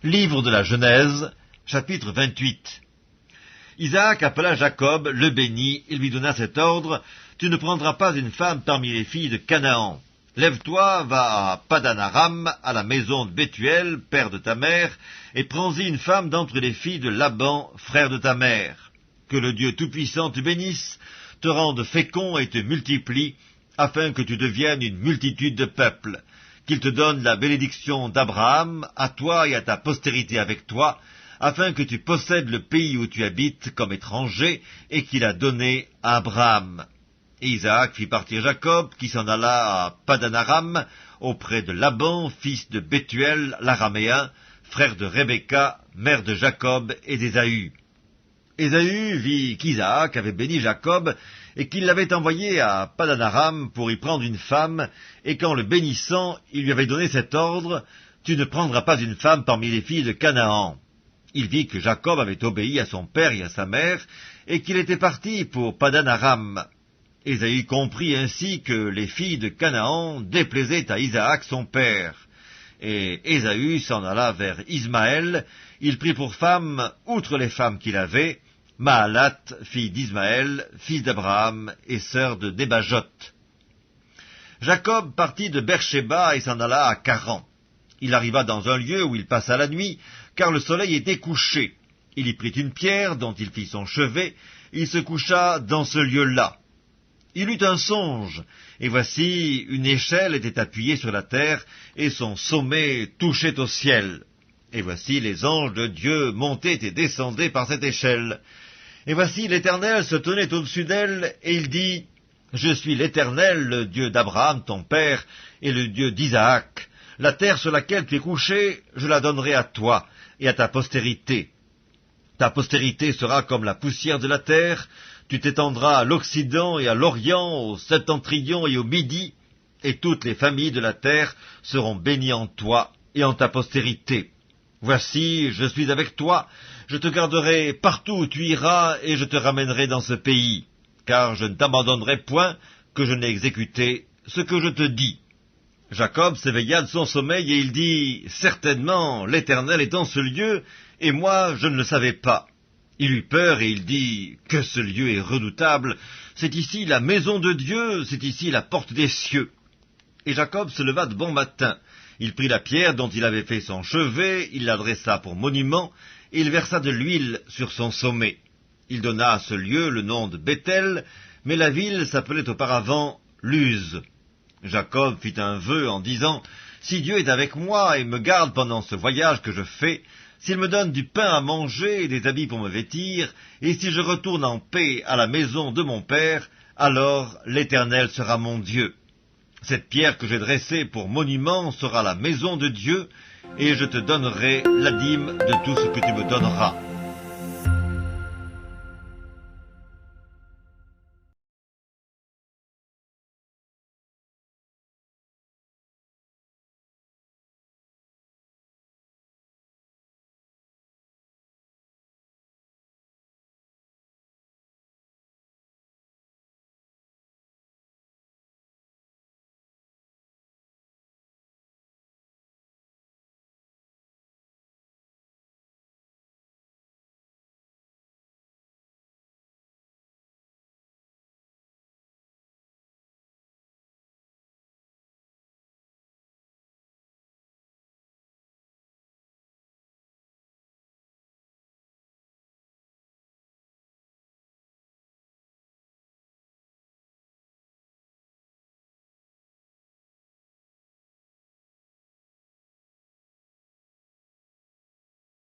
Livre de la Genèse, chapitre 28. Isaac appela Jacob, le bénit, et lui donna cet ordre: Tu ne prendras pas une femme parmi les filles de Canaan. Lève-toi, va à Padan-aram, à la maison de Bethuel, père de ta mère, et prends-y une femme d'entre les filles de Laban, frère de ta mère. Que le Dieu Tout-Puissant te bénisse, te rende fécond et te multiplie, afin que tu deviennes une multitude de peuples. Qu'il te donne la bénédiction d'Abraham, à toi et à ta postérité avec toi, afin que tu possèdes le pays où tu habites comme étranger, et qu'il a donné à Abraham. Et Isaac fit partir Jacob, qui s'en alla à Padan-aram, auprès de Laban, fils de Bethuel, l'araméen, frère de Rebecca, mère de Jacob et d'Ésaü. Ésaü vit qu'Isaac avait béni Jacob, et qu'il l'avait envoyé à Padan-aram pour y prendre une femme, et qu'en le bénissant, il lui avait donné cet ordre: Tu ne prendras pas une femme parmi les filles de Canaan. Il vit que Jacob avait obéi à son père et à sa mère, et qu'il était parti pour Padan-aram. Ésaü comprit ainsi que les filles de Canaan déplaisaient à Isaac son père. Et Ésaü s'en alla vers Ismaël. Il prit pour femme, outre les femmes qu'il avait, Mahalat, fille d'Ismaël, fils d'Abraham et sœur de Nebajot. Jacob partit de Beersheba et s'en alla à Charan. Il arriva dans un lieu où il passa la nuit, car le soleil était couché. Il y prit une pierre dont il fit son chevet, il se coucha dans ce lieu-là. Il eut un songe, et voici, une échelle était appuyée sur la terre, et son sommet touchait au ciel. Et voici, les anges de Dieu montaient et descendaient par cette échelle. Et voici, l'Éternel se tenait au-dessus d'elle, et il dit: Je suis l'Éternel, le Dieu d'Abraham, ton père, et le Dieu d'Isaac. La terre sur laquelle tu es couché, je la donnerai à toi et à ta postérité. Ta postérité sera comme la poussière de la terre. Tu t'étendras à l'Occident et à l'Orient, au Septentrion et au Midi, et toutes les familles de la terre seront bénies en toi et en ta postérité. Voici, je suis avec toi, je te garderai partout où tu iras, et je te ramènerai dans ce pays, car je ne t'abandonnerai point que je n'ai exécuté ce que je te dis. Jacob s'éveilla de son sommeil, et il dit: Certainement, l'Éternel est en ce lieu, et moi je ne le savais pas. Il eut peur, et il dit: Que ce lieu est redoutable! C'est ici la maison de Dieu, c'est ici la porte des cieux. Et Jacob se leva de bon matin. Il prit la pierre dont il avait fait son chevet, il l'adressa pour monument, et il versa de l'huile sur son sommet. Il donna à ce lieu le nom de Béthel, mais la ville s'appelait auparavant Luz. Jacob fit un vœu en disant: Si Dieu est avec moi et me garde pendant ce voyage que je fais, s'il me donne du pain à manger et des habits pour me vêtir, et si je retourne en paix à la maison de mon père, alors l'Éternel sera mon Dieu. Cette pierre que j'ai dressée pour monument sera la maison de Dieu, et je te donnerai la dîme de tout ce que tu me donneras.